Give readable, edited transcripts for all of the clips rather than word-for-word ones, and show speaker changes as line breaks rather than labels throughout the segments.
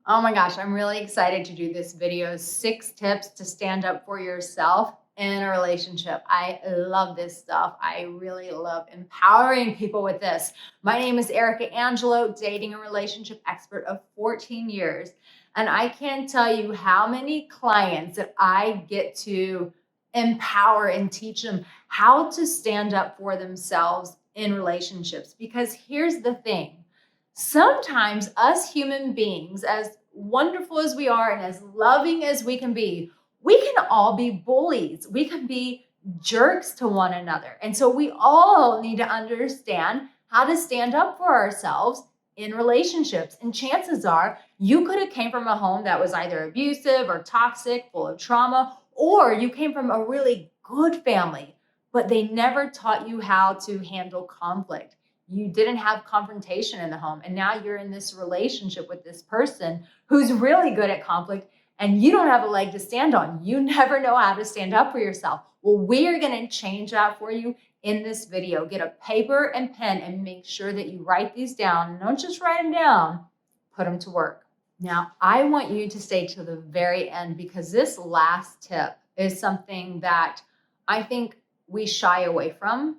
Oh my gosh, I'm really excited to do this video. 6 tips to stand up for yourself in a relationship. I love this stuff. I really love empowering people with this. My name is Arica Angelo, dating and relationship expert of 14 years. And I can't tell you how many clients that I get to empower and teach them how to stand up for themselves in relationships. Because here's the thing. Sometimes us human beings, as wonderful as we are and as loving as we can all be bullies. We can be jerks to one another. And so we all need to understand how to stand up for ourselves in relationships. And chances are you could have came from a home that was either abusive or toxic, full of trauma, or you came from a really good family, but they never taught you how to handle conflict. You didn't have confrontation in the home. And now you're in this relationship with this person who's really good at conflict and you don't have a leg to stand on. You never know how to stand up for yourself. Well, we are going to change that for you in this video. Get a paper and pen and make sure that you write these down. Don't just write them down, put them to work. Now, I want you to stay to the very end because this last tip is something that I think we shy away from.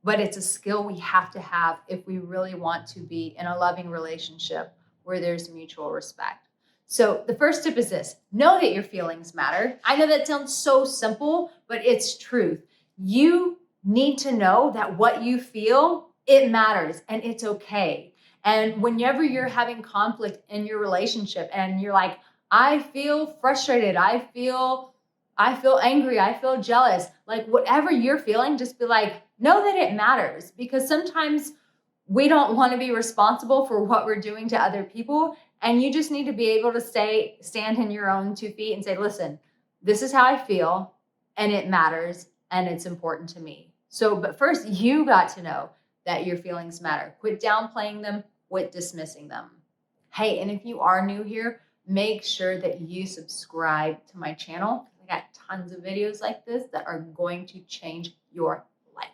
But it's a skill we have to have if we really want to be in a loving relationship where there's mutual respect. So the first tip is this: know that your feelings matter. I know that sounds so simple, but it's truth. You need to know that what you feel, it matters and it's okay. And whenever you're having conflict in your relationship and you're like, I feel frustrated, I feel angry, I feel jealous, like whatever you're feeling, just be like, know that it matters, because sometimes we don't want to be responsible for what we're doing to other people. And you just need to be able to stand in your own 2 feet and say, listen, this is how I feel and it matters and it's important to me. So, but first you got to know that your feelings matter. Quit downplaying them, quit dismissing them. Hey, and if you are new here, make sure that you subscribe to my channel. I got tons of videos like this that are going to change your life.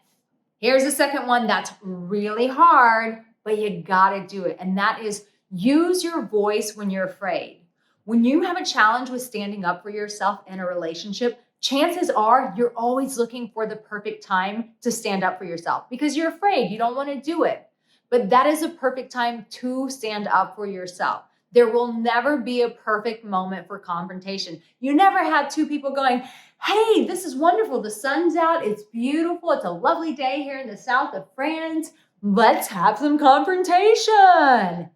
Here's the second one that's really hard, but you gotta do it. And that is use your voice when you're afraid. When you have a challenge with standing up for yourself in a relationship, chances are you're always looking for the perfect time to stand up for yourself because you're afraid, you don't want to do it. But that is a perfect time to stand up for yourself. There will never be a perfect moment for confrontation. You never have 2 people going, hey, this is wonderful. The sun's out. It's beautiful. It's a lovely day here in the south of France. Let's have some confrontation.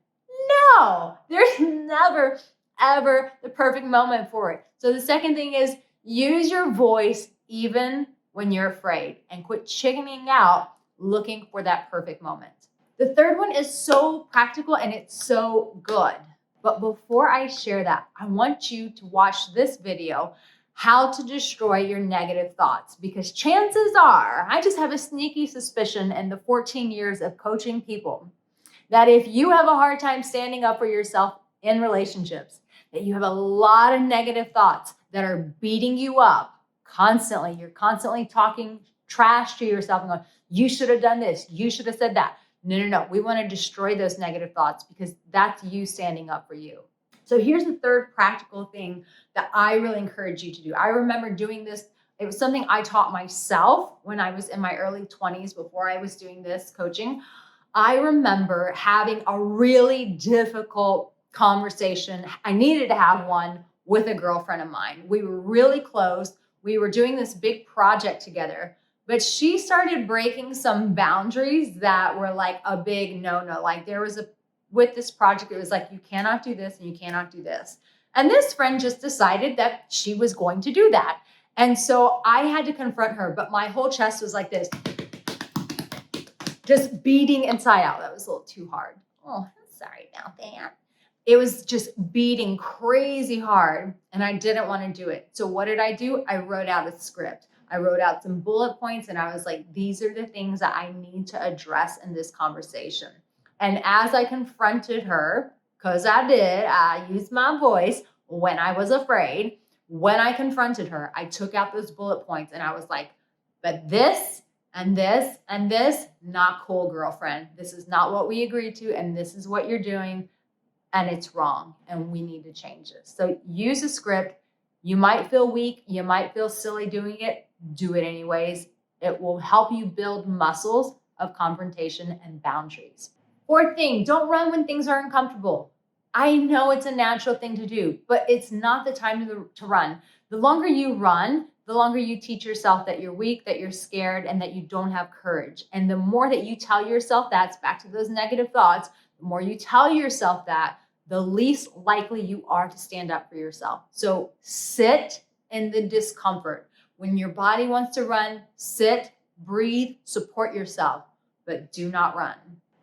No, there's never, ever the perfect moment for it. So the second thing is use your voice even when you're afraid and quit chickening out looking for that perfect moment. The third one is so practical and it's so good. But before I share that, I want you to watch this video, how to destroy your negative thoughts, because chances are, I just have a sneaky suspicion in the 14 years of coaching people, that if you have a hard time standing up for yourself in relationships, that you have a lot of negative thoughts that are beating you up constantly. You're constantly talking trash to yourself and going, you should have done this, you should have said that. No. We want to destroy those negative thoughts because that's you standing up for you. So here's the third practical thing that I really encourage you to do. I remember doing this. It was something I taught myself when I was in my early 20s before I was doing this coaching. I remember having a really difficult conversation. I needed to have one with a girlfriend of mine. We were really close. We were doing this big project together. But she started breaking some boundaries that were like a big no-no. Like with this project, it was like, you cannot do this and you cannot do this. And this friend just decided that she was going to do that. And so I had to confront her, but my whole chest was like this, just beating inside out. That was a little too hard. Oh, sorry about that. It was just beating crazy hard and I didn't want to do it. So what did I do? I wrote out a script. I wrote out some bullet points and I was like, these are the things that I need to address in this conversation. And as I confronted her, because I used my voice when I was afraid, when I confronted her, I took out those bullet points and I was like, but this and this and this, not cool, girlfriend. This is not what we agreed to and this is what you're doing. and it's wrong, and we need to change this. So use a script. You might feel weak. You might feel silly doing it. Do it anyways. It will help you build muscles of confrontation and boundaries. Fourth thing, don't run when things are uncomfortable. I know it's a natural thing to do, but it's not the time to run. The longer you run, the longer you teach yourself that you're weak, that you're scared, and that you don't have courage. And the more that you tell yourself that's back to those negative thoughts, the more you tell yourself that, the least likely you are to stand up for yourself. So sit in the discomfort. When your body wants to run, sit, breathe, support yourself, but do not run.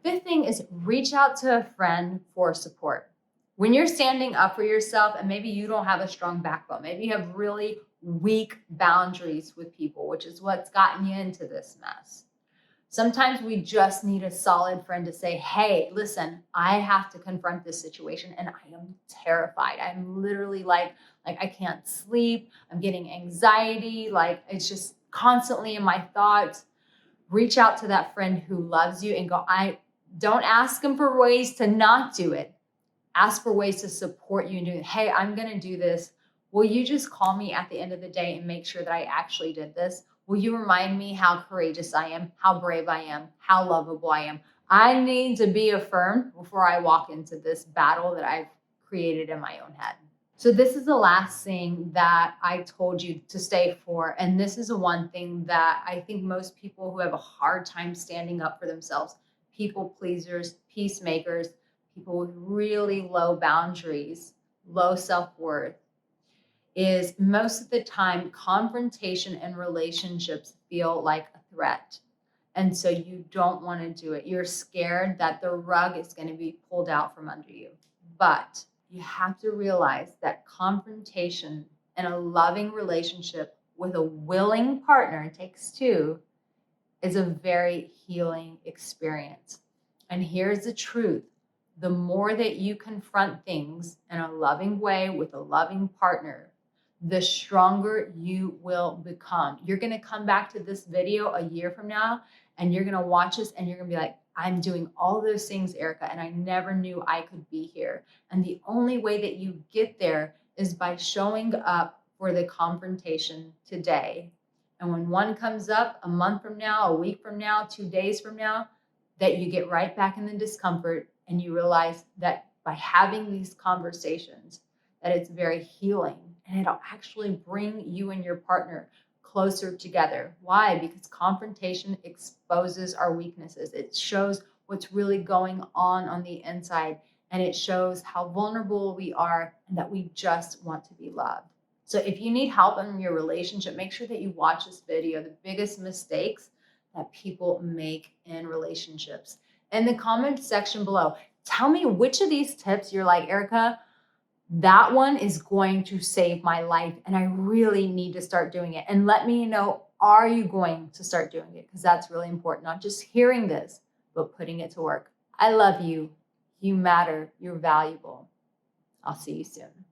Fifth thing is reach out to a friend for support. When you're standing up for yourself and maybe you don't have a strong backbone, maybe you have really weak boundaries with people, which is what's gotten you into this mess. Sometimes we just need a solid friend to say, hey, listen, I have to confront this situation and I am terrified. I'm literally like I can't sleep. I'm getting anxiety. Like it's just constantly in my thoughts. Reach out to that friend who loves you and go, don't ask them for ways to not do it. Ask for ways to support you and do it. Hey, I'm going to do this. Will you just call me at the end of the day and make sure that I actually did this? Will you remind me how courageous I am, how brave I am, how lovable I am? I need to be affirmed before I walk into this battle that I've created in my own head. So this is the last thing that I told you to stay for. And this is the one thing that I think most people who have a hard time standing up for themselves, people pleasers, peacemakers, people with really low boundaries, low self-worth, is most of the time confrontation and relationships feel like a threat. And so you don't want to do it. You're scared that the rug is going to be pulled out from under you. But you have to realize that confrontation and a loving relationship with a willing partner, it takes two, is a very healing experience. And here's the truth. The more that you confront things in a loving way with a loving partner, the stronger you will become. You're going to come back to this video a year from now and you're going to watch this and you're going to be like, I'm doing all those things, Arica, and I never knew I could be here. And the only way that you get there is by showing up for the confrontation today. And when one comes up a month from now, a week from now, 2 days from now, that you get right back in the discomfort and you realize that by having these conversations, that it's very healing and it'll actually bring you and your partner closer together. Why? Because confrontation exposes our weaknesses. It shows what's really going on the inside, and it shows how vulnerable we are and that we just want to be loved. So if you need help in your relationship, make sure that you watch this video, the biggest mistakes that people make in relationships. In the comment section below, tell me which of these tips you're like, Arica, that one is going to save my life and I really need to start doing it. And let me know, are you going to start doing it? Because that's really important, not just hearing this, but putting it to work. I love you. You matter. You're valuable. I'll see you soon.